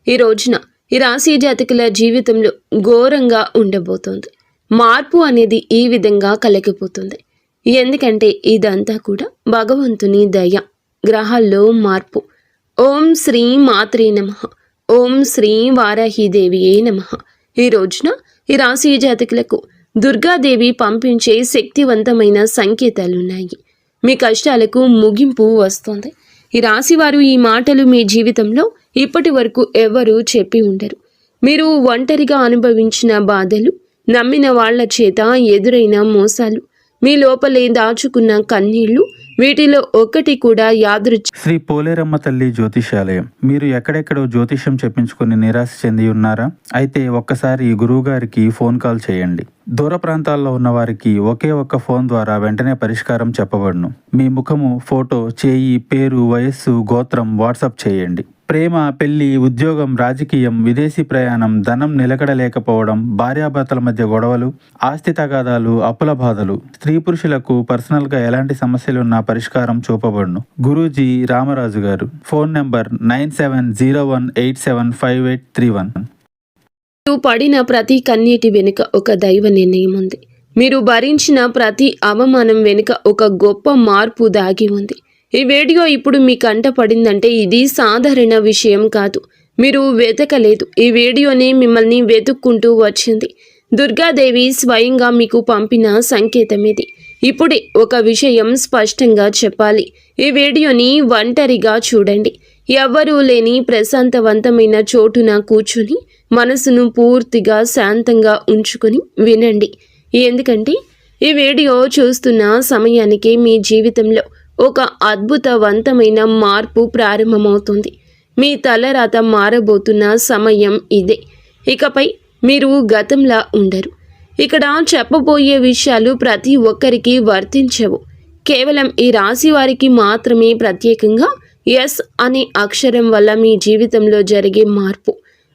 ఈ రోజున ఈ రాశి జాతకుల జీవితంలో ఘోరంగా ఉండబోతోంది. మార్పు అనేది ఈ విధంగా కలగిపోతుంది. ఎందుకంటే ఇదంతా కూడా భగవంతుని దయ, గ్రహాల్లో మార్పు. ఓం శ్రీ మాత్రే నమః. ఓం శ్రీ వారాహిదేవియే నమః. ఈ రోజున ఈ రాశి జాతకులకు దుర్గాదేవి పంపించే శక్తివంతమైన సంకేతాలున్నాయి. మీ కష్టాలకు ముగింపు వస్తుంది. ఈ రాశివారు ఈ మాటలు మీ జీవితంలో ఇప్పటి వరకు ఎవరూ చెప్పి ఉండరు. మీరు ఒంటరిగా అనుభవించిన బాధలు, నమ్మిన వాళ్ల చేత ఎదురైన మోసాలు, మీ లోపలే దాచుకున్న కన్నీళ్లు, వీటిలో ఒకటి కూడా శ్రీ పోలేరమ్మ తల్లి జ్యోతిషాలయం. మీరు ఎక్కడెక్కడో జ్యోతిష్యం చెప్పించుకుని నిరాశ చెంది ఉన్నారా? అయితే ఒక్కసారి గురువు గారికి ఫోన్ కాల్ చేయండి. దూర ప్రాంతాల్లో ఉన్న వారికి ఒకే ఒక్క ఫోన్ ద్వారా వెంటనే పరిష్కారం చెప్పబడును. మీ ముఖము, ఫోటో, చేయి, పేరు, వయస్సు, గోత్రం వాట్సాప్ చేయండి. ప్రేమ, పెళ్లి, ఉద్యోగం, రాజకీయం, విదేశీ ప్రయాణం, ధనం నిలకడలేకపోవడం, భార్యాభర్తల మధ్య గొడవలు, ఆస్తి తగాదాలు, అప్పుల బాధలు, స్త్రీ పురుషులకు పర్సనల్గా ఎలాంటి సమస్యలున్నా పరిష్కారం చూపబడును. గురూజీ రామరాజు గారు. Phone number 9701875831. మీరు పడిన ప్రతి కన్నీటి వెనుక ఒక దైవ నిర్ణయం ఉంది. మీరు భరించిన ప్రతి అవమానం వెనుక ఒక గొప్ప మార్పు దాగి ఉంది. ఈ వీడియో ఇప్పుడు మీ కంట పడిందంటే ఇది సాధారణ విషయం కాదు. మీరు వెతకలేదు. ఈ వీడియోనే మిమ్మల్ని వెతుక్కుంటూ వచ్చింది. దుర్గాదేవి స్వయంగా మీకు పంపిన సంకేతం ఇది. ఇప్పుడే ఒక విషయం స్పష్టంగా చెప్పాలి. ఈ వీడియోని ఒంటరిగా చూడండి. ఎవ్వరూ లేని ప్రశాంతవంతమైన చోటున కూర్చుని మనసును పూర్తిగా శాంతంగా ఉంచుకొని వినండి. ఎందుకంటే ఈ వీడియో చూస్తున్న సమయానికి మీ జీవితంలో ఒక అద్భుతవంతమైన మార్పు ప్రారంభమవుతుంది. మీ తలరాత మారబోతున్న సమయం ఇదే. ఇకపై మీరు గతంలా ఉండరు. ఇక్కడ చెప్పబోయే విషయాలు ప్రతి ఒక్కరికి వర్తించవు. కేవలం ఈ రాశి వారికి మాత్రమే ప్రత్యేకంగా ఎస్ అనే అక్షరం వల్ల మీ జీవితంలో జరిగే మార్పు.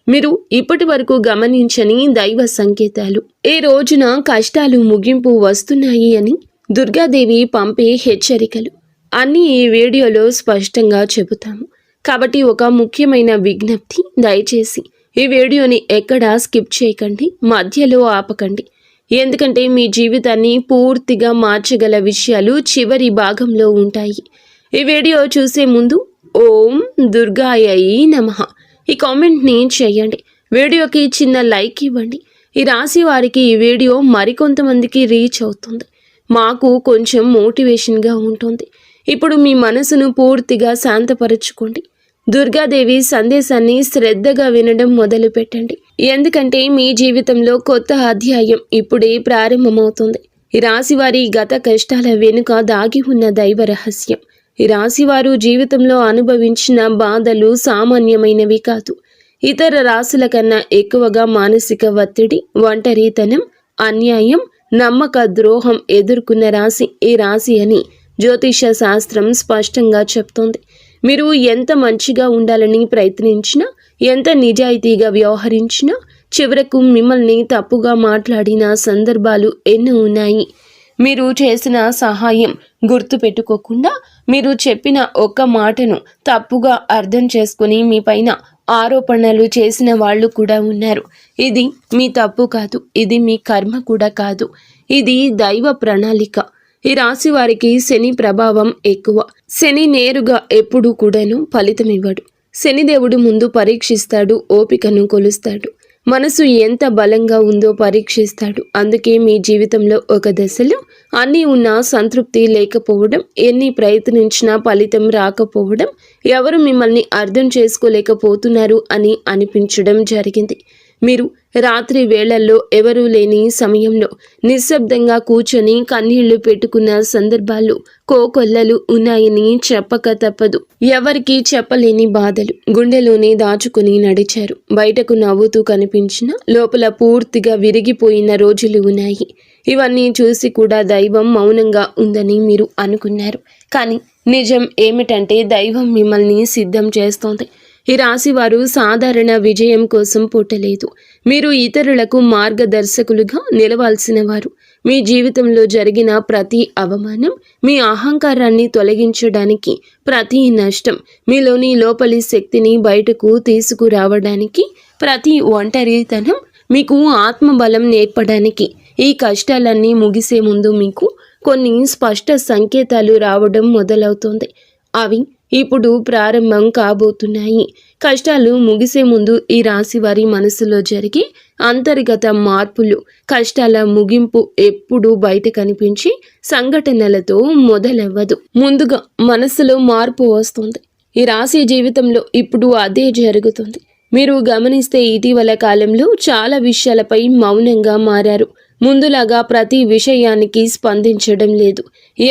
మీరు ఇప్పటి వరకు గమనించని దైవ సంకేతాలు. ఈ రోజున కష్టాలు ముగింపు వస్తున్నాయి అని దుర్గాదేవి పంపే హెచ్చరికలు అన్నీ ఈ వీడియోలో స్పష్టంగా చెబుతాము. కాబట్టి ఒక ముఖ్యమైన విజ్ఞప్తి, దయచేసి ఈ వీడియోని ఎక్కడా స్కిప్ చేయకండి, మధ్యలో ఆపకండి. ఎందుకంటే మీ జీవితాన్ని పూర్తిగా మార్చగల విషయాలు చివరి భాగంలో ఉంటాయి. ఈ వీడియో చూసే ముందు ఓం దుర్గాయై నమః ఈ కామెంట్ని చేయండి. వీడియోకి చిన్న లైక్ ఇవ్వండి. ఈ రాశి వారికి ఈ వీడియో మరికొంతమందికి రీచ్ అవుతుంది. మాకు కొంచెం మోటివేషన్గా ఉంటుంది. ఇప్పుడు మీ మనసును పూర్తిగా శాంతపరచుకోండి. దుర్గాదేవి సందేశాన్ని శ్రద్ధగా వినడం మొదలు పెట్టండి. ఎందుకంటే మీ జీవితంలో కొత్త అధ్యాయం ఇప్పుడే ప్రారంభమవుతుంది. ఈ రాశివారి గత కష్టాల వెనుక దాగి ఉన్న దైవ రహస్యం. ఈ రాశివారు జీవితంలో అనుభవించిన బాధలు సామాన్యమైనవి కాదు. ఇతర రాశుల కన్నా ఎక్కువగా మానసిక ఒత్తిడి, ఒంటరితనం, అన్యాయం, నమ్మక ద్రోహం ఎదుర్కొన్న రాశి ఈ రాశి అని జ్యోతిష శాస్త్రం స్పష్టంగా చెప్తోంది. మీరు ఎంత మంచిగా ఉండాలని ప్రయత్నించినా, ఎంత నిజాయితీగా వ్యవహరించినా చివరకు మిమ్మల్ని తప్పుగా మాట్లాడిన సందర్భాలు ఎన్నో ఉన్నాయి. మీరు చేసిన సహాయం గుర్తు పెట్టుకోకుండా మీరు చెప్పిన ఒక్క మాటను తప్పుగా అర్థం చేసుకుని మీ పైన ఆరోపణలు చేసిన వాళ్ళు కూడా ఉన్నారు. ఇది మీ తప్పు కాదు, ఇది మీ కర్మ కూడా కాదు, ఇది దైవ ప్రణాళిక. ఈ రాశి వారికి శని ప్రభావం ఎక్కువ. శని నేరుగా ఎప్పుడూ కూడాను ఫలితం ఇవ్వడు. శనిదేవుడు ముందు పరీక్షిస్తాడు, ఓపికను కొలుస్తాడు, మనసు ఎంత బలంగా ఉందో పరీక్షిస్తాడు. అందుకే మీ జీవితంలో ఒక దశలో అన్నీ ఉన్నా సంతృప్తి లేకపోవడం, ఎన్ని ప్రయత్నించినా ఫలితం రాకపోవడం, ఎవరు మిమ్మల్ని అర్థం చేసుకోలేకపోతున్నారు అని అనిపించడం జరిగింది. మీరు రాత్రి వేళల్లో ఎవరూ లేని సమయంలో నిశ్శబ్దంగా కూర్చొని కన్నీళ్లు పెట్టుకున్న సందర్భాలు కోకొల్లలు ఉన్నాయని చెప్పక తప్పదు. ఎవరికీ చెప్పలేని బాధలు గుండెలోనే దాచుకుని నడిచారు. బయటకు నవ్వుతూ కనిపించినా లోపల పూర్తిగా విరిగిపోయిన రోజులు ఉన్నాయి. ఇవన్నీ చూసి కూడా దైవం మౌనంగా ఉందని మీరు అనుకున్నారు. కానీ నిజం ఏమిటంటే దైవం మిమ్మల్ని సిద్ధం చేస్తోంది. ఈ రాశివారు సాధారణ విజయం కోసం పుట్టలేదు. మీరు ఇతరులకు మార్గదర్శకులుగా నిలవాల్సిన వారు. మీ జీవితంలో జరిగిన ప్రతి అవమానం, మీ అహంకారాన్ని తొలగించడానికి, ప్రతి నష్టం, మీలోని లోపలి శక్తిని బయటకు తీసుకురావడానికి, ప్రతి ఒంటరితనం మీకు ఆత్మబలం నేర్పడానికి, ఈ కష్టాలన్నీ ముగిసే ముందు మీకు కొన్ని స్పష్ట సంకేతాలు రావడం మొదలవుతుంది. అవి ఇప్పుడు ప్రారంభం కాబోతున్నాయి. కష్టాలు ముగిసే ముందు ఈ రాశి వారి మనసులో జరిగే అంతర్గత మార్పులు, కష్టాల ముగింపు ఎప్పుడు బయట కనిపించి సంఘటనలతో మొదలవ్వదు. ముందుగా మనసులో మార్పు వస్తుంది. ఈ రాశి జీవితంలో ఇప్పుడు అదే జరుగుతుంది. మీరు గమనిస్తే ఇటీవల కాలంలో చాలా విషయాలపై మౌనంగా మారారు. ముందులాగా ప్రతి విషయానికి స్పందించడం లేదు.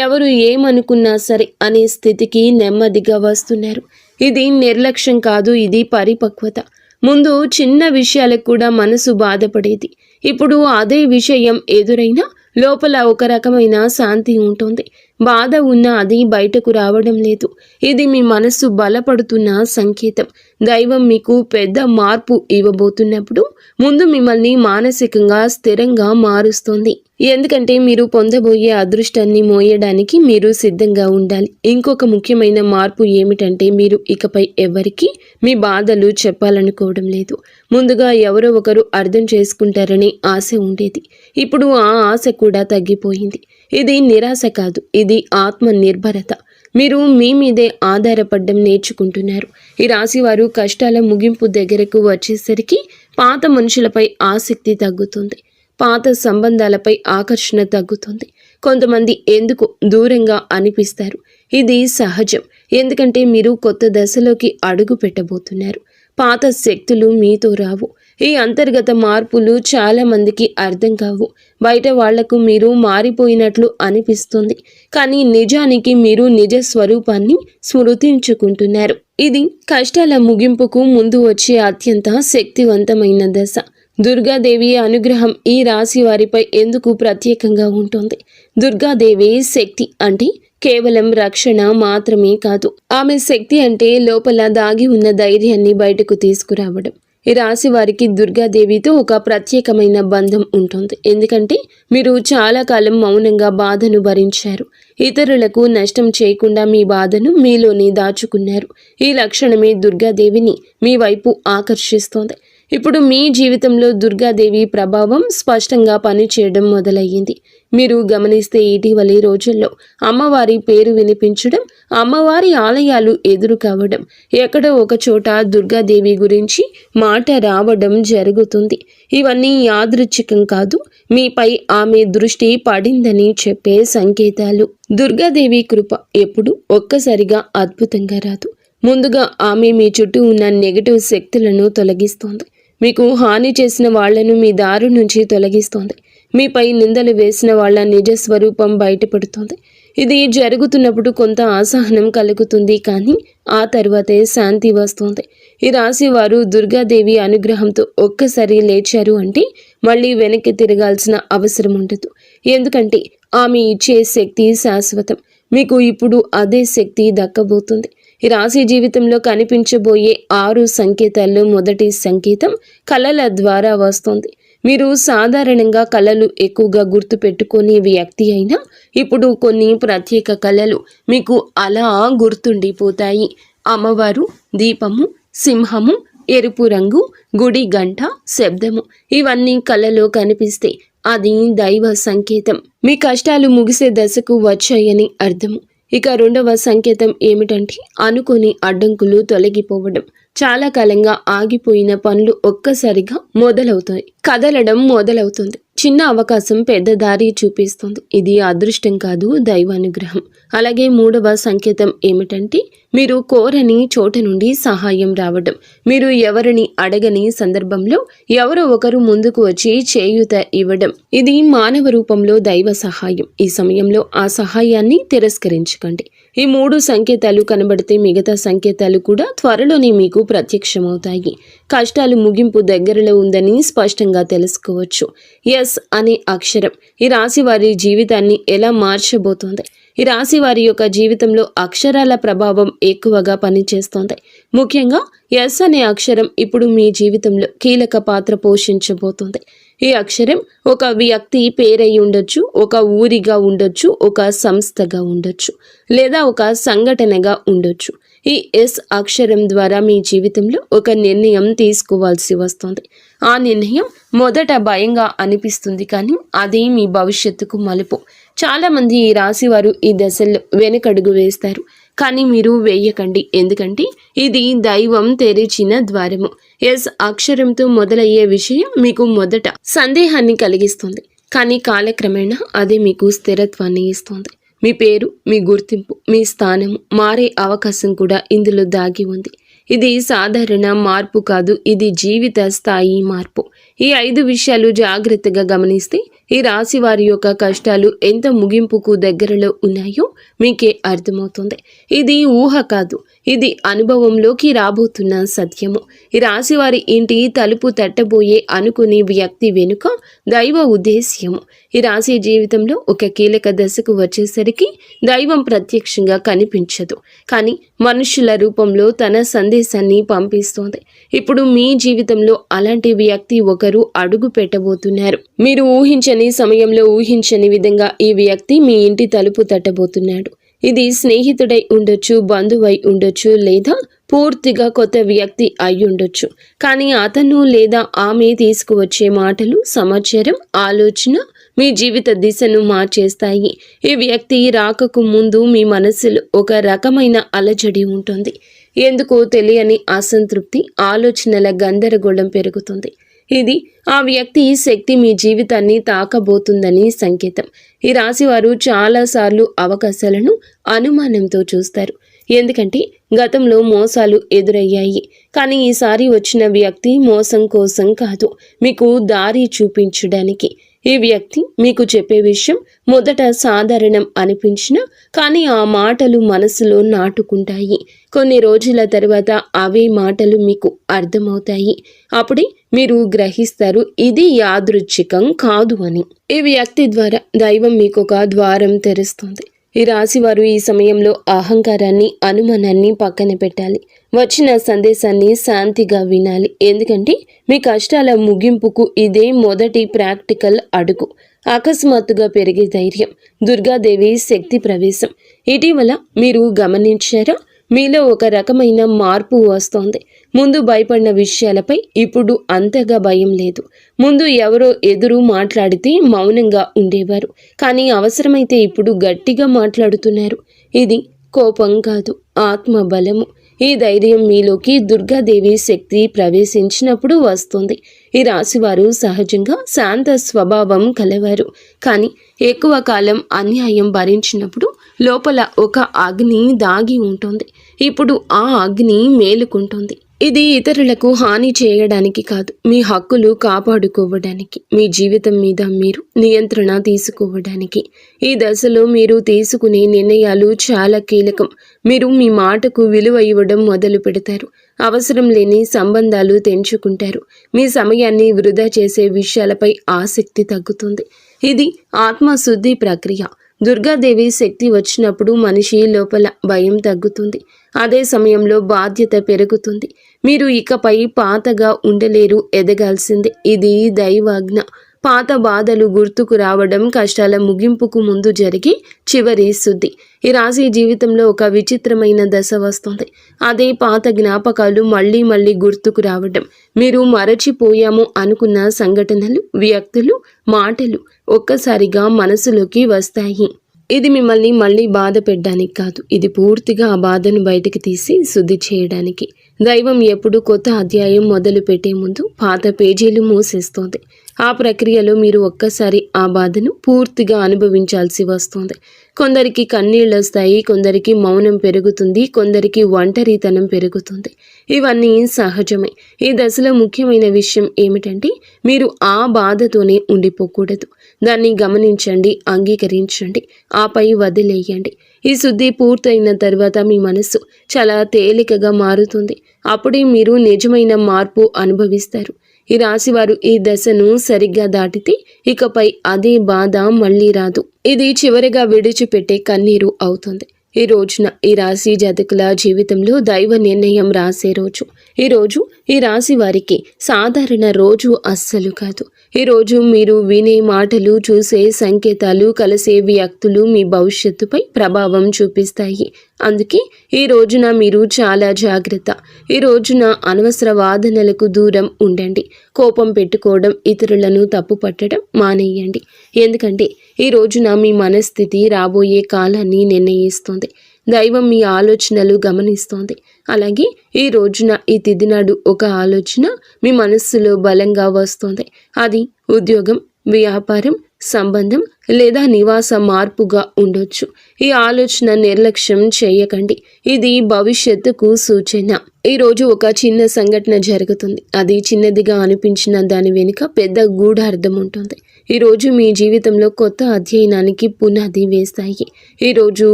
ఎవరు ఏమనుకున్నా సరే అనే స్థితికి నెమ్మదిగా వస్తున్నారు. ఇది నిర్లక్ష్యం కాదు, ఇది పరిపక్వత. ముందు చిన్న విషయాలకు కూడా మనసు బాధపడేది. ఇప్పుడు అదే విషయం ఎదురైనా లోపల ఒక రకమైన శాంతి ఉంటుంది. బాధ ఉన్నా అది బయటకు రావడం లేదు. ఇది మీ మనస్సు బలపడుతున్న సంకేతం. దైవం మీకు పెద్ద మార్పు ఇవ్వబోతున్నప్పుడు ముందు మిమ్మల్ని మానసికంగా స్థిరంగా మారుస్తుంది. ఎందుకంటే మీరు పొందబోయే అదృష్టాన్ని మోయడానికి మీరు సిద్ధంగా ఉండాలి. ఇంకొక ముఖ్యమైన మార్పు ఏమిటంటే మీరు ఇకపై ఎవరికి మీ బాధలు చెప్పాలనుకోవడం లేదు. ముందుగా ఎవరో ఒకరు అర్థం చేసుకుంటారనే ఆశ ఉండేది. ఇప్పుడు ఆ ఆశ కూడా తగ్గిపోయింది. ఇది నిరాశ కాదు, ఇది ఆత్మ నిర్భరత. మీరు మీ మీదే ఆధారపడడం నేర్చుకుంటున్నారు. ఈ రాశివారు కష్టాల ముగింపు దగ్గరకు వచ్చేసరికి పాత మనుషులపై ఆసక్తి తగ్గుతుంది. పాత సంబంధాలపై ఆకర్షణ తగ్గుతుంది. కొంతమంది ఎందుకు దూరంగా అనిపిస్తారు. ఇది సహజం. ఎందుకంటే మీరు కొత్త దశలోకి అడుగు పెట్టబోతున్నారు. పాత శక్తులు మీతో రావు. ఈ అంతర్గత మార్పులు చాలా మందికి అర్థం కావు. బయట వాళ్లకు మీరు మారిపోయినట్లు అనిపిస్తుంది, కానీ నిజానికి మీరు నిజ స్వరూపాన్ని స్మృతించుకుంటున్నారు. ఇది కష్టాల ముగింపుకు ముందు వచ్చే అత్యంత శక్తివంతమైన దశ. దుర్గాదేవి అనుగ్రహం ఈ రాశి వారిపై ఎందుకు ప్రత్యేకంగా ఉంటుంది? దుర్గాదేవి శక్తి అంటే కేవలం రక్షణ మాత్రమే కాదు. ఆమె శక్తి అంటే లోపల దాగి ఉన్న ధైర్యాన్ని బయటకు తీసుకురావడం. ఈ రాశి వారికి దుర్గాదేవితో ఒక ప్రత్యేకమైన బంధం ఉంటుంది. ఎందుకంటే మీరు చాలా కాలం మౌనంగా బాధను భరించారు. ఇతరులకు నష్టం చేయకుండా మీ బాధను మీలోనే దాచుకున్నారు. ఈ లక్షణమే దుర్గాదేవిని మీ వైపు ఆకర్షిస్తోంది. ఇప్పుడు మీ జీవితంలో దుర్గాదేవి ప్రభావం స్పష్టంగా పనిచేయడం మొదలయ్యింది. మీరు గమనిస్తే ఇటీవలి రోజుల్లో అమ్మవారి పేరు వినిపించడం, అమ్మవారి ఆలయాలు ఎదురు కావడం, ఎక్కడో ఒక చోట దుర్గాదేవి గురించి మాట రావడం జరుగుతుంది. ఇవన్నీ యాదృచ్ఛికం కాదు, మీపై ఆమె దృష్టి పడిందని చెప్పే సంకేతాలు. దుర్గాదేవి కృప ఎప్పుడు ఒక్కసారిగా అద్భుతంగా రాదు. ముందుగా ఆమె మీ చుట్టూ ఉన్న నెగటివ్ శక్తులను తొలగిస్తోంది. మీకు హాని చేసిన వాళ్లను మీ దారి నుంచి తొలగిస్తోంది. మీపై నిందలు వేసిన వాళ్ళ నిజ స్వరూపం బయటపడుతోంది. ఇది జరుగుతున్నప్పుడు కొంత అసహనం కలుగుతుంది, కానీ ఆ తర్వాతే శాంతి వస్తుంది. ఈ రాశి వారు దుర్గాదేవి అనుగ్రహంతో ఒక్కసారి లేచారు అంటే మళ్ళీ వెనక్కి తిరగాల్సిన అవసరం ఉండదు. ఎందుకంటే ఆమె ఇచ్చే శక్తి శాశ్వతం. మీకు ఇప్పుడు అదే శక్తి దక్కబోతుంది. ఈ రాశి జీవితంలో కనిపించబోయే 6 సంకేతాల్లో మొదటి సంకేతం కళల ద్వారా వస్తుంది. మీరు సాధారణంగా కళలు ఎక్కువగా గుర్తుపెట్టుకునే వ్యక్తి అయినా ఇప్పుడు కొన్ని ప్రత్యేక కళలు మీకు అలా గుర్తుండిపోతాయి. అమ్మవారు, దీపము, సింహము, ఎరుపు రంగు, గుడి గంట, శబ్దము, ఇవన్నీ కళలో కనిపిస్తే అది దైవ సంకేతం. మీ కష్టాలు ముగిసే దశకు వచ్చాయని అర్థము. ఇక రెండవ సంకేతం ఏమిటంటే అనుకోని అడ్డంకులు తొలగిపోవడం. చాలా కాలంగా ఆగిపోయిన పనులు ఒక్కసారిగా మొదలవుతాయి, కదలడం మొదలవుతుంది. చిన్న అవకాశం పెద్ద దారి చూపిస్తుంది. ఇది అదృష్టం కాదు, దైవానుగ్రహం. అలాగే మూడవ సంకేతం ఏమిటంటే మీరు కోరని చోట నుండి సహాయం రావడం. మీరు ఎవరిని అడగని సందర్భంలో ఎవరో ఒకరు ముందుకు వచ్చి చేయూత ఇవ్వడం. ఇది మానవ రూపంలో దైవ సహాయం. ఈ సమయంలో ఆ సహాయాన్ని తిరస్కరించకండి. ఈ 3 సంకేతాలు కనబడితే మిగతా సంకేతాలు కూడా త్వరలోనే మీకు ప్రత్యక్షమవుతాయి. కష్టాలు ముగింపు దగ్గరలో ఉందని స్పష్టంగా తెలుసుకోవచ్చు. ఎస్ అనే అక్షరం ఈ రాశి వారి జీవితాన్ని ఎలా మార్చబోతోంది? ఈ రాశి వారి యొక్క జీవితంలో అక్షరాల ప్రభావం ఎక్కువగా పనిచేస్తోంది. ముఖ్యంగా ఎస్ అనే అక్షరం ఇప్పుడు మీ జీవితంలో కీలక పాత్ర పోషించబోతోంది. ఈ అక్షరం ఒక వ్యక్తి పేరై ఉండొచ్చు, ఒక ఊరిగా ఉండొచ్చు, ఒక సంస్థగా ఉండొచ్చు, లేదా ఒక సంఘటనగా ఉండొచ్చు. ఈ ఎస్ అక్షరం ద్వారా మీ జీవితంలో ఒక నిర్ణయం తీసుకోవాల్సి వస్తుంది. ఆ నిర్ణయం మొదట భయంగా అనిపిస్తుంది, కానీ అది మీ భవిష్యత్తుకు మలుపు. చాలామంది ఈ రాశి వారు ఈ దశల్లో వెనకడుగు వేస్తారు, కానీ మీరు వేయకండి. ఎందుకంటే ఇది దైవం తెరిచిన ద్వారము. ఎస్ అక్షరంతో మొదలయ్యే విషయం మీకు మొదట సందేహాన్ని కలిగిస్తుంది, కానీ కాలక్రమేణా అది మీకు స్థిరత్వాన్ని ఇస్తుంది. మీ పేరు, మీ గుర్తింపు, మీ స్థానము మారే అవకాశం కూడా ఇందులో దాగి ఉంది. ఇది సాధారణ మార్పు కాదు, ఇది జీవిత స్థాయి మార్పు. ఈ 5 విషయాలు జాగ్రత్తగా గమనిస్తే ఈ రాశి వారి యొక్క కష్టాలు ఎంత ముగింపుకు దగ్గరలో ఉన్నాయో మీకే అర్థమవుతుంది. ఇది ఊహ కాదు, ఇది అనుభవంలోకి రాబోతున్న సత్యము. ఈ రాశి వారి ఇంటి తలుపు తట్టబోయే అనుకునే వ్యక్తి వెనుక దైవ ఉద్దేశ్యము. ఈ రాశి జీవితంలో ఒక కీలక దశకు వచ్చేసరికి దైవం ప్రత్యక్షంగా కనిపించదు, కానీ మనుషుల రూపంలో తన సందేశాన్ని పంపిస్తోంది. ఇప్పుడు మీ జీవితంలో అలాంటి వ్యక్తి ఒకరు అడుగు పెట్టబోతున్నారు. మీరు ఊహించని సమయంలో, ఊహించని విధంగా ఈ వ్యక్తి మీ ఇంటి తలుపు తట్టబోతున్నాడు. ఇది స్నేహితుడై ఉండొచ్చు, బంధువై ఉండొచ్చు, లేదా పూర్తిగా కొత్త వ్యక్తి అయి ఉండొచ్చు. కానీ అతను లేదా ఆమె తీసుకువచ్చే మాటలు, సమాచారం, ఆలోచన మీ జీవిత దిశను మార్చేస్తాయి. ఈ వ్యక్తి రాకకు ముందు మీ మనసులో ఒక రకమైన అలజడి ఉంటుంది. ఎందుకో తెలియని అసంతృప్తి, ఆలోచనల గందరగోళం పెరుగుతుంది. ఇది ఆ వ్యక్తి శక్తి మీ జీవితాన్ని తాకబోతుందని సంకేతం. ఈ రాశివారు చాలాసార్లు అవకాశాలను అనుమానంతో చూస్తారు, ఎందుకంటే గతంలో మోసాలు ఎదురయ్యాయి. కానీ ఈసారి వచ్చిన వ్యక్తి మోసం కోసం కాదు, మీకు దారి చూపించడానికి. ఈ వ్యక్తి మీకు చెప్పే విషయం మొదట సాధారణం అనిపించినా, కానీ ఆ మాటలు మనసులో నాటుకుంటాయి. కొన్ని రోజుల తర్వాత అవే మాటలు మీకు అర్థమవుతాయి. అప్పుడే మీరు గ్రహిస్తారు ఇది యాదృచ్ఛికం కాదు అని. ఈ వ్యక్తి ద్వారా దైవం మీకు ఒక ద్వారం తెరుస్తుంది. ఈ రాశివారు ఈ సమయంలో అహంకారాన్ని, అనుమానాన్ని పక్కన పెట్టాలి. వచ్చిన సందేశాన్ని శాంతిగా వినాలి, ఎందుకంటే మీ కష్టాల ముగింపుకు ఇదే మొదటి ప్రాక్టికల్ అడుగు. అకస్మాత్తుగా పెరిగే ధైర్యం, దుర్గాదేవి శక్తి ప్రవేశం. ఇటీవల మీరు గమనించారా, మీలో ఒక రకమైన మార్పు వస్తోంది. ముందు భయపడిన విషయాలపై ఇప్పుడు అంతగా భయం లేదు. ముందు ఎవరో ఎదురు మాట్లాడితే మౌనంగా ఉండేవారు, కానీ అవసరమైతే ఇప్పుడు గట్టిగా మాట్లాడుతున్నారు. ఇది కోపం కాదు, ఆత్మబలము. ఈ ధైర్యం మీలోకి దుర్గాదేవి శక్తి ప్రవేశించినప్పుడు వస్తుంది. ఈ రాశివారు సహజంగా శాంత స్వభావం కలవారు, కానీ ఎక్కువ కాలం అన్యాయం భరించినప్పుడు లోపల ఒక అగ్ని దాగి ఉంటుంది. ఇప్పుడు ఆ అగ్ని మేలుకుంటుంది. ఇది ఇతరులకు హాని చేయడానికి కాదు, మీ హక్కులు కాపాడుకోవడానికి, మీ జీవితం మీద మీరు నియంత్రణ తీసుకోవడానికి. ఈ దశలో మీరు తీసుకునే నిర్ణయాలు చాలా కీలకం. మీరు మీ మాటకు విలువ ఇవ్వడం మొదలు పెడతారు. అవసరం లేని సంబంధాలు తెంచుకుంటారు. మీ సమయాన్ని వృధా చేసే విషయాలపై ఆసక్తి తగ్గుతుంది. ఇది ఆత్మశుద్ధి ప్రక్రియ. దుర్గాదేవి శక్తి వచ్చినప్పుడు మనిషి లోపల భయం తగ్గుతుంది. అదే సమయంలో బాధ్యత పెరుగుతుంది. మీరు ఇకపై పాతగా ఉండలేరు, ఎదగాల్సిందే. ఇది దైవాజ్ఞ. పాత బాధలు గుర్తుకు రావడం కష్టాల ముగింపుకు ముందు జరిగే చివరి శుద్ధి. ఈ రాశి జీవితంలో ఒక విచిత్రమైన దశ వస్తుంది. అదే పాత జ్ఞాపకాలు మళ్ళీ మళ్ళీ గుర్తుకు రావడం. మీరు మరచిపోయాము అనుకున్న సంఘటనలు, వ్యక్తులు, మాటలు ఒక్కసారిగా మనసులోకి వస్తాయి. ఇది మిమ్మల్ని మళ్ళీ బాధ పెట్టడానికి కాదు, ఇది పూర్తిగా ఆ బాధను బయటికి తీసి శుద్ధి చేయడానికి. దైవం ఎప్పుడు కొత్త అధ్యాయం మొదలు పెట్టే ముందు పాత పేజీలు మూసేస్తోంది. ఆ ప్రక్రియలో మీరు ఒక్కసారి ఆ బాధను పూర్తిగా అనుభవించాల్సి వస్తుంది. కొందరికి కన్నీళ్ళు వస్తాయి, కొందరికి మౌనం పెరుగుతుంది, కొందరికి ఒంటరితనం పెరుగుతుంది. ఇవన్నీ సహజమే. ఈ దశలో ముఖ్యమైన విషయం ఏమిటంటే మీరు ఆ బాధతోనే ఉండిపోకూడదు. దాన్ని గమనించండి, అంగీకరించండి, ఆపై వదిలేయండి. ఈ శుద్ధి పూర్తయిన తర్వాత మీ మనసు చాలా తేలికగా మారుతుంది. అప్పుడే మీరు నిజమైన మార్పు అనుభవిస్తారు. ఈ రాశివారు ఈ దశను సరిగ్గా దాటితే ఇకపై అదే బాధ మళ్ళీ రాదు. ఇది చివరిగా విడిచిపెట్టే కన్నీరు అవుతుంది. ఈ రోజున ఈ రాశి జాతకుల జీవితంలో దైవ నిర్ణయం రాసే రోజు. ఈ రోజు ఈ రాశి వారికి సాధారణ రోజు అస్సలు కాదు. ఈ రోజు మీరు వినే మాటలు, చూసే సంకేతాలు, కలిసే వ్యక్తులు మీ భవిష్యత్తుపై ప్రభావం చూపిస్తాయి. అందుకే ఈ రోజున మీరు చాలా జాగ్రత్త. ఈ రోజున అనవసర వాదనలకు దూరం ఉండండి. కోపం పెట్టుకోవడం, ఇతరులను తప్పు పట్టడం మానేయండి. ఎందుకంటే ఈ రోజున మీ మనస్థితి రాబోయే కాలాన్ని నిర్ణయిస్తుంది. దైవం మీ ఆలోచనలు గమనిస్తోంది. అలాగే ఈ రోజున ఈ తిథి నాడు ఒక ఆలోచన మీ మనస్సులో బలంగా వస్తోంది. అది ఉద్యోగం, వ్యాపారం, సంబంధం లేదా నివాస మార్పుగా ఉండొచ్చు. ఈ ఆలోచన నిర్లక్ష్యం చేయకండి. ఇది భవిష్యత్తుకు సూచన. ఈ రోజు ఒక చిన్న సంఘటన జరుగుతుంది. అది చిన్నదిగా అనిపించిన దాని వెనుక పెద్ద గూఢార్థం ఉంటుంది. ఈ రోజు మీ జీవితంలో కొత్త అధ్యయనానికి పునాది వేస్తాయి. ఈరోజు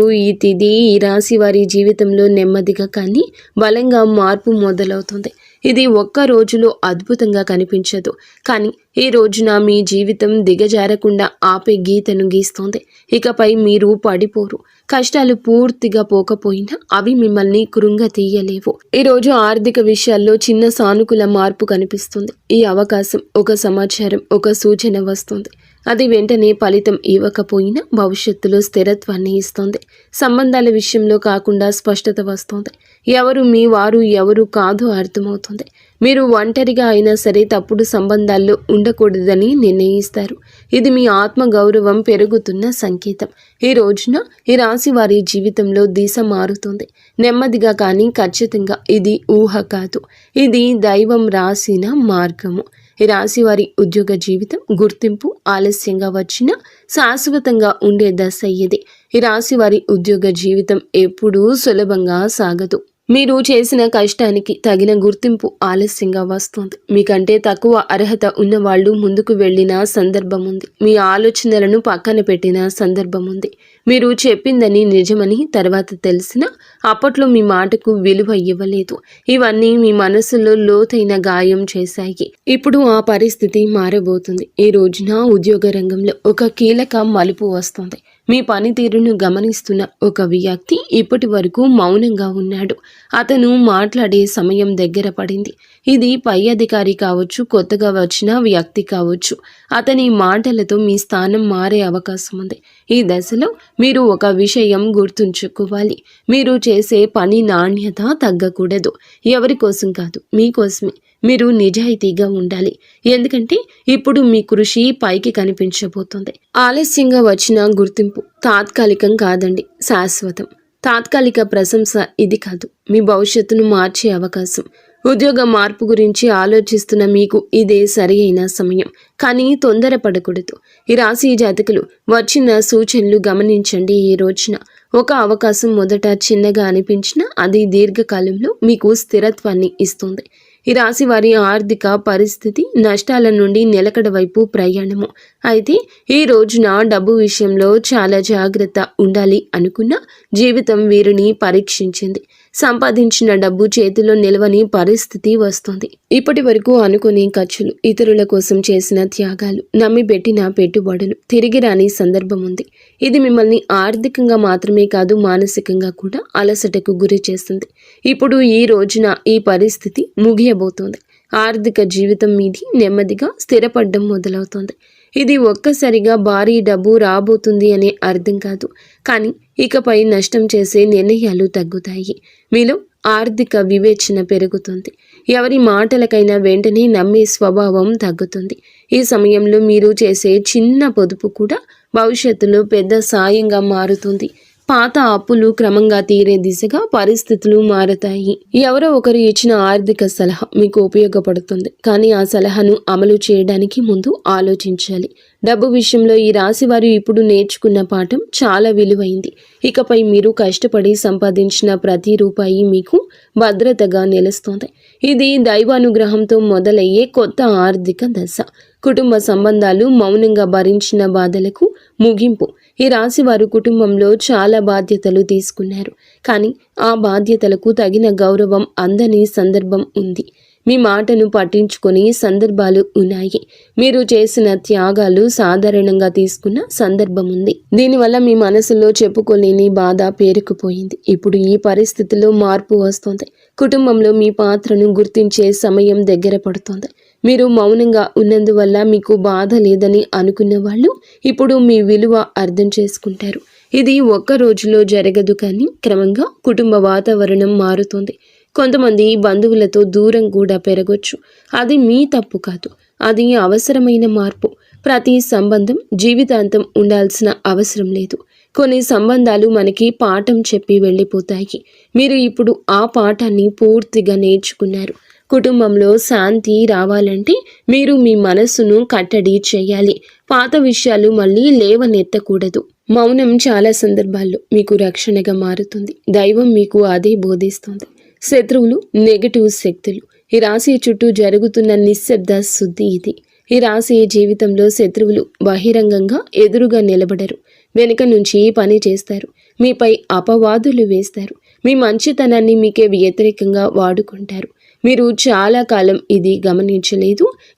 ఈ తిథి ఈ రాశి వారి జీవితంలో నెమ్మదిగా కానీ బలంగా మార్పు మొదలవుతుంది. ఇది ఒక్క రోజులో అద్భుతంగా కనిపించదు, కానీ ఈ రోజున మీ జీవితం దిగజారకుండా ఆపే గీతను గీస్తోంది. ఇకపై మీరు పడిపోరు. కష్టాలు పూర్తిగా పోకపోయినా అవి మిమ్మల్ని కృంగతీయలేవు. ఈరోజు ఆర్థిక విషయాల్లో చిన్న సానుకూల మార్పు కనిపిస్తుంది. ఈ అవకాశం, ఒక సమాచారం, ఒక సూచన వస్తుంది. అది వెంటనే ఫలితం ఇవ్వకపోయినా భవిష్యత్తులో స్థిరత్వాన్ని ఇస్తుంది. సంబంధాల విషయంలో కాకుండా స్పష్టత వస్తుంది. ఎవరు మీ వారు, ఎవరు కాదు అర్థమవుతుంది. మీరు ఒంటరిగా అయినా సరే తప్పుడు సంబంధాల్లో ఉండకూడదని నిర్ణయిస్తారు. ఇది మీ ఆత్మ గౌరవం పెరుగుతున్న సంకేతం. ఈ రోజున ఈ రాశి వారి జీవితంలో దిశ మారుతుంది. నెమ్మదిగా కానీ ఖచ్చితంగా. ఇది ఊహ కాదు, ఇది దైవం రాసిన మార్గము. ఈ రాశి వారి ఉద్యోగ జీవితం, గుర్తింపు ఆలస్యంగా వచ్చినా శాశ్వతంగా ఉండే దశ ఇది. ఈ రాశి వారి ఉద్యోగ జీవితం ఎప్పుడూ సులభంగా సాగదు. మీరు చేసిన కష్టానికి తగిన గుర్తింపు ఆలస్యంగా వస్తుంది. మీకంటే తక్కువ అర్హత ఉన్నవాళ్ళు ముందుకు వెళ్ళిన సందర్భం ఉంది. మీ ఆలోచనలను పక్కన పెట్టిన సందర్భం ఉంది. మీరు చెప్పిందని నిజమని తర్వాత తెలిసినా అప్పట్లో మీ మాటకు విలువ ఇవ్వలేదు. ఇవన్నీ మీ మనసులో లోతైన గాయం చేశాయి. ఇప్పుడు ఆ పరిస్థితి మారబోతుంది. ఈ రోజున ఉద్యోగ రంగంలో ఒక కీలక మలుపు వస్తుంది. మీ పనితీరును గమనిస్తున్న ఒక వ్యక్తి ఇప్పటి వరకు మౌనంగా ఉన్నాడు. అతను మాట్లాడే సమయం దగ్గర పడింది. ఇది పై అధికారి కావచ్చు, కొత్తగా వచ్చిన వ్యక్తి కావచ్చు. అతని మాటలతో మీ స్థానం మారే అవకాశం ఉంది. ఈ దశలో మీరు ఒక విషయం గుర్తుంచుకోవాలి. మీరు చేసే పని నాణ్యత తగ్గకూడదు. ఎవరి కోసం కాదు, మీకోసమే. మీరు నిజాయితీగా ఉండాలి. ఎందుకంటే ఇప్పుడు మీ కృషి పైకి కనిపించబోతుంది. ఆలస్యంగా వచ్చిన గుర్తింపు తాత్కాలికం కాదండి, శాశ్వతం. తాత్కాలిక ప్రశంస ఇది కాదు, మీ భవిష్యత్తును మార్చే అవకాశం. ఉద్యోగ మార్పు గురించి ఆలోచిస్తున్న మీకు ఇదే సరి అయిన సమయం. కానీ తొందరపడకూడదు. ఈ రాశి జాతకులు వచ్చిన సూచనలు గమనించండి. ఈ రోజున ఒక అవకాశం మొదట చిన్నగా అనిపించినా అది దీర్ఘకాలంలో మీకు స్థిరత్వాన్ని ఇస్తుంది. ఈ రాశి వారి ఆర్థిక పరిస్థితి నష్టాల నుండి నిలకడ వైపు ప్రయాణము. అయితే ఈ రోజున డబ్బు విషయంలో చాలా జాగ్రత్త ఉండాలి అనుకున్న జీవితం వీరిని పరీక్షించింది. సంపాదించిన డబ్బు చేతిలో నిలవని పరిస్థితి వస్తుంది. ఇప్పటి వరకు అనుకునే ఖర్చులు, ఇతరుల కోసం చేసిన త్యాగాలు, నమ్మి పెట్టిన పెట్టుబడులు తిరిగి రాని సందర్భం ఉంది. ఇది మిమ్మల్ని ఆర్థికంగా మాత్రమే కాదు, మానసికంగా కూడా అలసటకు గురి చేస్తుంది. ఇప్పుడు ఈ రోజున ఈ పరిస్థితి ముగియబోతోంది. ఆర్థిక జీవితం మీది నెమ్మదిగా స్థిరపడడం మొదలవుతోంది. ఇది ఒక్కసారిగా భారీ డబ్బు రాబోతుంది అనే అర్థం కాదు, కానీ ఇకపై నష్టం చేసే నిర్ణయాలు తగ్గుతాయి. మీలో ఆర్థిక వివేచన పెరుగుతుంది. ఎవరి మాటలకైనా వెంటనే నమ్మే స్వభావం తగ్గుతుంది. ఈ సమయంలో మీరు చేసే చిన్న పొదుపు కూడా భవిష్యత్తులో పెద్ద సాయంగా మారుతుంది. పాత అప్పులు క్రమంగా తీరే దిశగా పరిస్థితులు మారతాయి. ఎవరో ఒకరు ఇచ్చిన ఆర్థిక సలహా మీకు ఉపయోగపడుతుంది, కానీ ఆ సలహాను అమలు చేయడానికి ముందు ఆలోచించాలి. డబ్బు విషయంలో ఈ రాశి వారు ఇప్పుడు నేర్చుకున్న పాఠం చాలా విలువైంది. ఇకపై మీరు కష్టపడి సంపాదించిన ప్రతి రూపాయి మీకు భద్రతగా నిలుస్తుంది. ఇది దైవానుగ్రహంతో మొదలయ్యే కొత్త ఆర్థిక దశ. కుటుంబ సంబంధాలు మౌనంగా భరించిన బాధలకు ముగింపు. ఈ రాశి వారు కుటుంబంలో చాలా బాధ్యతలు తీసుకున్నారు, కానీ ఆ బాధ్యతలకు తగిన గౌరవం అందని సందర్భం ఉంది. మీ మాటను పట్టించుకొని సందర్భాలు ఉన్నాయి. మీరు చేసిన త్యాగాలు సాధారణంగా తీసుకున్న సందర్భం ఉంది. దీనివల్ల మీ మనసులో చెప్పుకోలేని బాధ పేరుకుపోయింది. ఇప్పుడు ఈ పరిస్థితిలో మార్పు వస్తుంది. కుటుంబంలో మీ పాత్రను గుర్తించే సమయం దగ్గర పడుతోంది. మీరు మౌనంగా ఉన్నందువల్ల మీకు బాధ లేదని అనుకున్న వాళ్ళు ఇప్పుడు మీ విలువ అర్థం చేసుకుంటారు. ఇది ఒక్క రోజులో జరగదు, కానీ క్రమంగా కుటుంబ వాతావరణం మారుతుంది. కొంతమంది బంధువులతో దూరం కూడా పెరగొచ్చు. అది మీ తప్పు కాదు, అది అవసరమైన మార్పు. ప్రతి సంబంధం జీవితాంతం ఉండాల్సిన అవసరం లేదు. కొన్ని సంబంధాలు మనకి పాఠం చెప్పి వెళ్ళిపోతాయి. మీరు ఇప్పుడు ఆ పాఠాన్ని పూర్తిగా నేర్చుకున్నారు. కుటుంబంలో శాంతి రావాలంటే మీరు మీ మనస్సును కట్టడి చేయాలి. పాత విషయాలు మళ్ళీ లేవనెత్తకూడదు. మౌనం చాలా సందర్భాల్లో మీకు రక్షణగా మారుతుంది. దైవం మీకు అదే బోధిస్తుంది. శత్రువులు నెగటివ్ శక్తులు. ఈ రాశి చుట్టూ జరుగుతున్న నిశ్శబ్ద శుద్ధి ఇది. ఈ రాశి జీవితంలో శత్రువులు బహిరంగంగా ఎదురుగా నిలబడరు. వెనుక నుంచి పని చేస్తారు. మీపై అపవాదులు వేస్తారు. మీ మంచితనాన్ని మీకే వ్యతిరేకంగా వాడుకుంటారు. మీరు చాలా కాలం ఇది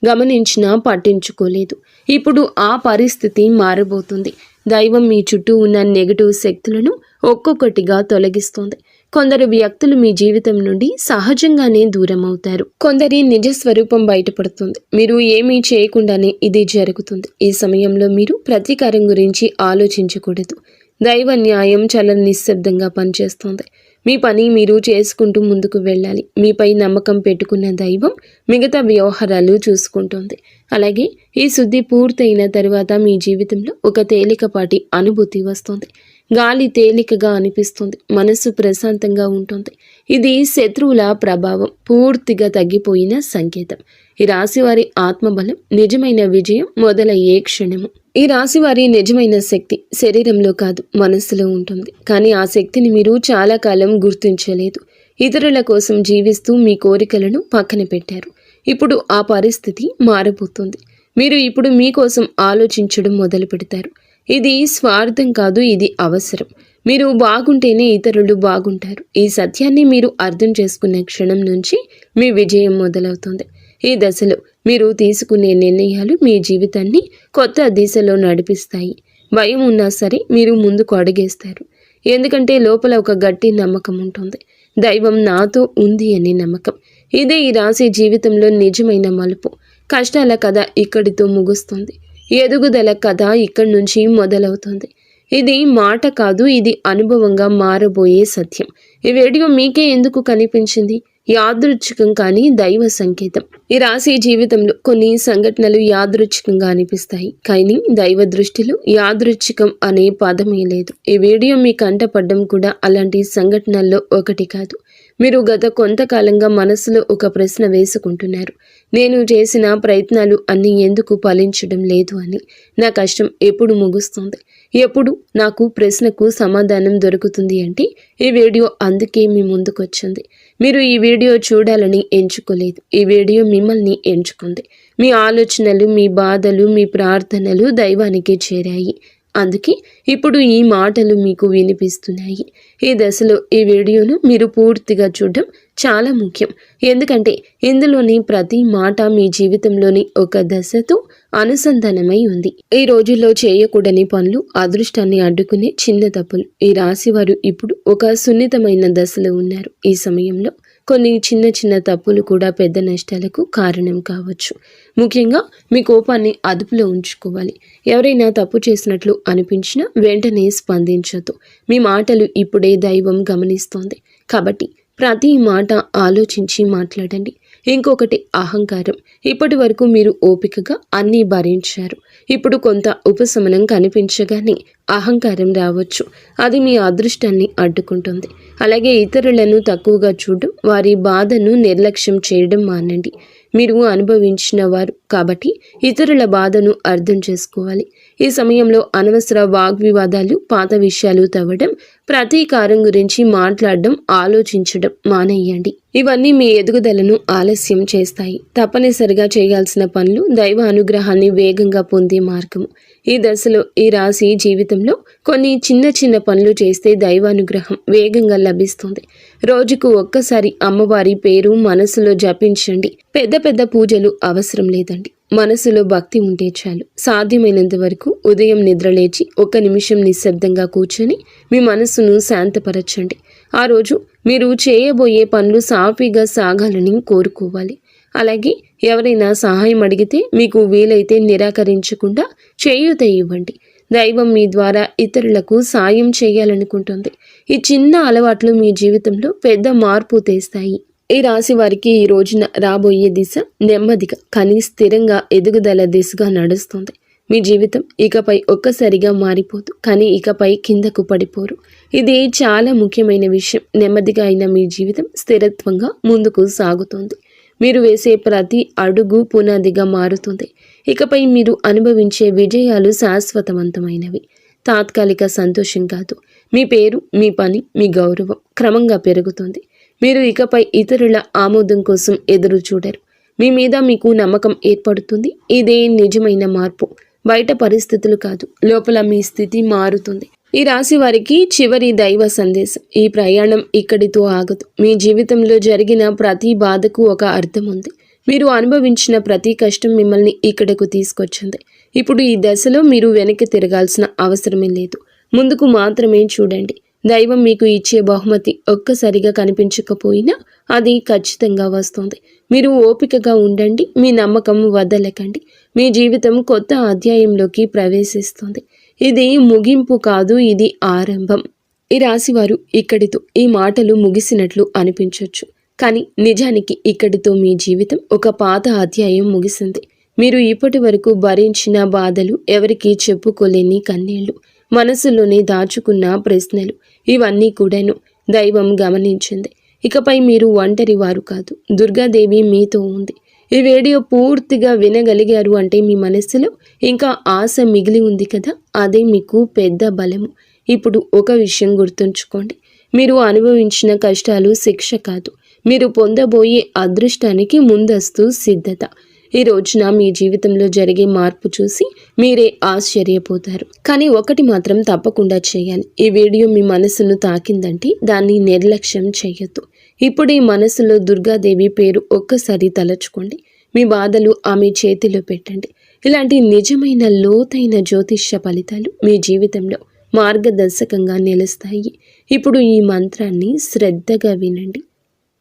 గమనించినా పట్టించుకోలేదు. ఇప్పుడు ఆ పరిస్థితి మారబోతుంది. దైవం మీ చుట్టూ ఉన్న నెగటివ్ శక్తులను ఒక్కొక్కటిగా తొలగిస్తోంది. కొందరు వ్యక్తులు మీ జీవితం నుండి సహజంగానే దూరం అవుతారు. కొందరి నిజ స్వరూపం బయటపడుతుంది. మీరు ఏమీ చేయకుండానే ఇది జరుగుతుంది. ఈ సమయంలో మీరు ప్రతీకారం గురించి ఆలోచించకూడదు. దైవ న్యాయం చాలా నిశ్శబ్దంగా పనిచేస్తోంది. మీ పని మీరు చేసుకుంటూ ముందుకు వెళ్ళాలి. మీపై నమ్మకం పెట్టుకున్న దైవం మిగతా వ్యవహారాలు చూసుకుంటోంది. అలాగే ఈ శుద్ధి పూర్తయిన తరువాత మీ జీవితంలో ఒక తేలికపాటి అనుభూతి వస్తుంది. గాలి తేలికగా అనిపిస్తుంది. మనసు ప్రశాంతంగా ఉంటుంది. ఇది శత్రువుల ప్రభావం పూర్తిగా తగ్గిపోయిన సంకేతం. ఈ రాశివారి ఆత్మబలం నిజమైన విజయం మొదలయ్యే క్షణము. ఈ రాశివారి నిజమైన శక్తి శరీరంలో కాదు, మనస్సులో ఉంటుంది. కానీ ఆ శక్తిని మీరు చాలా కాలం గుర్తించలేదు. ఇతరుల కోసం జీవిస్తూ మీ కోరికలను పక్కన పెట్టారు. ఇప్పుడు ఆ పరిస్థితి మారబోతుంది. మీరు ఇప్పుడు మీకోసం ఆలోచించడం మొదలు పెడతారు. ఇది స్వార్థం కాదు, ఇది అవసరం. మీరు బాగుంటేనే ఇతరులు బాగుంటారు. ఈ సత్యాన్ని మీరు అర్థం చేసుకున్న క్షణం నుంచి మీ విజయం మొదలవుతుంది. ఈ దశలో మీరు తీసుకునే నిర్ణయాలు మీ జీవితాన్ని కొత్త దిశలో నడిపిస్తాయి. భయం ఉన్నా సరే మీరు ముందుకు అడుగేస్తారు. ఎందుకంటే లోపల ఒక గట్టి నమ్మకం ఉంటుంది. దైవం నాతో ఉంది అనే నమ్మకం. ఇదే ఈ రాశి జీవితంలో నిజమైన మలుపు. కష్టాల కథ ఇక్కడితో ముగుస్తుంది. ఎదుగుదల కథ ఇక్కడి నుంచి మొదలవుతుంది. ఇది మాట కాదు, ఇది అనుభవంగా మారబోయే సత్యం. ఈ వీడియో మీకే ఎందుకు కనిపించింది? యాదృచ్ఛికం కానీ దైవ సంకేతం. ఈ రాశి జీవితంలో కొన్ని సంఘటనలు యాదృచ్ఛికంగా అనిపిస్తాయి, కానీ దైవ దృష్టిలో యాదృచ్ఛికం అనే పదమే లేదు. ఈ వీడియో మీ కంటపడ్డం కూడా అలాంటి సంఘటనల్లో ఒకటి కాదు. మీరు గత కొంతకాలంగా మనసులో ఒక ప్రశ్న వేసుకుంటున్నారు. నేను చేసిన ప్రయత్నాలు అన్నీ ఎందుకు ఫలించడం లేదు అని. నా కష్టం ఎప్పుడు ముగుస్తుంది? ఎప్పుడు నాకు ప్రశ్నకు సమాధానం దొరుకుతుంది అంటే ఈ వీడియో అందుకే మీ ముందుకొచ్చింది. మీరు ఈ వీడియో చూడాలని ఎంచుకోలేదు. ఈ వీడియో మిమ్మల్ని ఎంచుకుంది. మీ ఆలోచనలు, మీ బాధలు, మీ ప్రార్థనలు దైవానికి చేరాయి. అందుకే ఇప్పుడు ఈ మాటలు మీకు వినిపిస్తున్నాయి. ఈ దశలో ఈ వీడియోను మీరు పూర్తిగా చూడడం చాలా ముఖ్యం. ఎందుకంటే ఇందులోని ప్రతి మాట మీ జీవితంలోని ఒక దశతో అనుసంధానమై ఉంది. ఈ రోజుల్లో చేయకూడని పనులు, అదృష్టాన్ని అడ్డుకునే చిన్న తప్పులు. ఈ రాశివారు ఇప్పుడు ఒక సున్నితమైన దశలో ఉన్నారు. ఈ సమయంలో కొన్ని చిన్న తప్పులు కూడా పెద్ద నష్టాలకు కారణం కావచ్చు. ముఖ్యంగా మీ కోపాన్ని అదుపులో ఉంచుకోవాలి. ఎవరైనా తప్పు చేసినట్లు అనిపించినా వెంటనే స్పందించొద్దు. మీ మాటలు ఇప్పుడే దైవం గమనిస్తోంది. కాబట్టి ప్రతి మాట ఆలోచించి మాట్లాడండి. ఇంకొకటి అహంకారం. ఇప్పటి వరకు మీరు ఓపికగా అన్నీ భరించారు. ఇప్పుడు కొంత ఉపశమనం కనిపించగానే అహంకారం రావచ్చు. అది మీ అదృష్టాన్ని అడ్డుకుంటుంది. అలాగే ఇతరులను తక్కువగా చూడడం, వారి బాధను నిర్లక్ష్యం చేయడం మానండి. మీరు అనుభవించిన వారు కాబట్టి ఇతరుల బాధను అర్థం చేసుకోవాలి. ఈ సమయంలో అనవసర వాగ్వివాదాలు, పాత విషయాలు తవ్వడం, ప్రతీకారం గురించి మాట్లాడడం, ఆలోచించడం మానేయండి. ఇవన్నీ మీ ఎదుగుదలను ఆలస్యం చేస్తాయి. తప్పనిసరిగా చేయాల్సిన పనులు దైవ అనుగ్రహాన్ని వేగంగా పొందే మార్గము. ఈ దశలో ఈ రాశి జీవితంలో కొన్ని చిన్న చిన్న పనులు చేస్తే దైవానుగ్రహం వేగంగా లభిస్తుంది. రోజుకు ఒక్కసారి అమ్మవారి పేరు మనసులో జపించండి. పెద్ద పెద్ద పూజలు అవసరం లేదండి. మనసులో భక్తి ఉంటే చాలు. సాధ్యమైనంత వరకు ఉదయం నిద్రలేచి 1 నిమిషం నిశ్శబ్దంగా కూర్చొని మీ మనసును శాంతపరచండి. ఆ రోజు మీరు చేయబోయే పనులు సాఫీగా సాగాలని కోరుకోవాలి. అలాగే ఎవరైనా సహాయం అడిగితే మీకు వీలైతే నిరాకరించకుండా చేయూత ఇవ్వండి. దైవం మీ ద్వారా ఇతరులకు సాయం చేయాలనుకుంటుంది. ఈ చిన్న అలవాట్లు మీ జీవితంలో పెద్ద మార్పు తెస్తాయి. ఈ రాశి వారికి ఈ రోజున రాబోయే దిశ నెమ్మదిగా కానీ స్థిరంగా ఎదుగుదల దిశగా నడుస్తుంది. మీ జీవితం ఇకపై ఒక్కసారిగా మారిపోదు, కానీ ఇకపై కిందకు పడిపోరు. ఇది చాలా ముఖ్యమైన విషయం. నెమ్మదిగా అయిన మీ జీవితం స్థిరత్వంగా ముందుకు సాగుతుంది. మీరు వేసే ప్రతి అడుగు పునాదిగా మారుతుంది. ఇకపై మీరు అనుభవించే విజయాలు శాశ్వతవంతమైనవి, తాత్కాలిక సంతోషం కాదు. మీ పేరు, మీ పని, మీ గౌరవం క్రమంగా పెరుగుతుంది. మీరు ఇకపై ఇతరుల ఆమోదం కోసం ఎదురు చూడరు. మీ మీద మీకు నమ్మకం ఏర్పడుతుంది. ఇదే నిజమైన మార్పు. బయట పరిస్థితులు కాదు, లోపల మీ స్థితి మారుతుంది. ఈ రాశి వారికి చివరి దైవ సందేశం: ఈ ప్రయాణం ఇక్కడితో ఆగదు. మీ జీవితంలో జరిగిన ప్రతి బాధకు ఒక అర్థం ఉంది. మీరు అనుభవించిన ప్రతి కష్టం మిమ్మల్ని ఇక్కడకు తీసుకొచ్చింది. ఇప్పుడు ఈ దశలో మీరు వెనక్కి తిరగాల్సిన అవసరమే లేదు. ముందుకు మాత్రమే చూడండి. దైవం మీకు ఇచ్చే బహుమతి ఒక్కసారిగా కనిపించకపోయినా అది ఖచ్చితంగా వస్తుంది. మీరు ఓపికగా ఉండండి. మీ నమ్మకం వదలకండి. మీ జీవితం కొత్త అధ్యాయంలోకి ప్రవేశిస్తుంది. ఇది ముగింపు కాదు, ఇది ఆరంభం. ఈ రాశివారు ఇక్కడితో ఈ మాటలు ముగిసినట్లు అనిపించవచ్చు, కానీ నిజానికి ఇక్కడితో మీ జీవితం ఒక పాత అధ్యాయం ముగిసింది. మీరు ఇప్పటి వరకు భరించిన బాధలు, ఎవరికీ చెప్పుకోలేని కన్నీళ్లు, మనసులోనే దాచుకున్న ప్రశ్నలు, ఇవన్నీ కూడాను దైవం గమనించింది. ఇకపై మీరు ఒంటరి వారు కాదు. దుర్గాదేవి మీతో ఉంది. ఈ వీడియో పూర్తిగా వినగలిగారు అంటే మీ మనసులో ఇంకా ఆశ మిగిలి ఉంది కదా, అదే మీకు పెద్ద బలము. ఇప్పుడు ఒక విషయం గుర్తుంచుకోండి. మీరు అనుభవించిన కష్టాలు శిక్ష కాదు, మీరు పొందబోయే అదృష్టానికి ముందస్తు సిద్ధత. ఈ రోజున మీ జీవితంలో జరిగే మార్పు చూసి మీరే ఆశ్చర్యపోతారు. కానీ ఒకటి మాత్రం తప్పకుండా చేయాలి. ఈ వీడియో మీ మనసును తాకిందంటే దాన్ని నిర్లక్ష్యం చేయొద్దు. ఇప్పుడు ఈ మనసులో దుర్గాదేవి పేరు ఒక్కసారి తలచుకోండి. మీ బాధలు ఆమె చేతిలో పెట్టండి. ఇలాంటి నిజమైన లోతైన జ్యోతిష్య ఫలితాలు మీ జీవితంలో మార్గదర్శకంగా నిలుస్తాయి. ఇప్పుడు ఈ మంత్రాన్ని శ్రద్ధగా వినండి.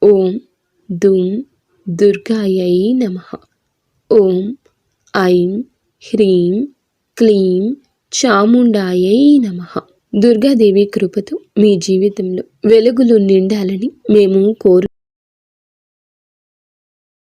ఓం దుమ్ దుర్గాయై నమః. ఓం ఐం హ్రీం క్లీం చాముండాయై నమః. దుర్గాదేవి కృపతో మీ జీవితంలో వెలుగులు నిండాలని మేము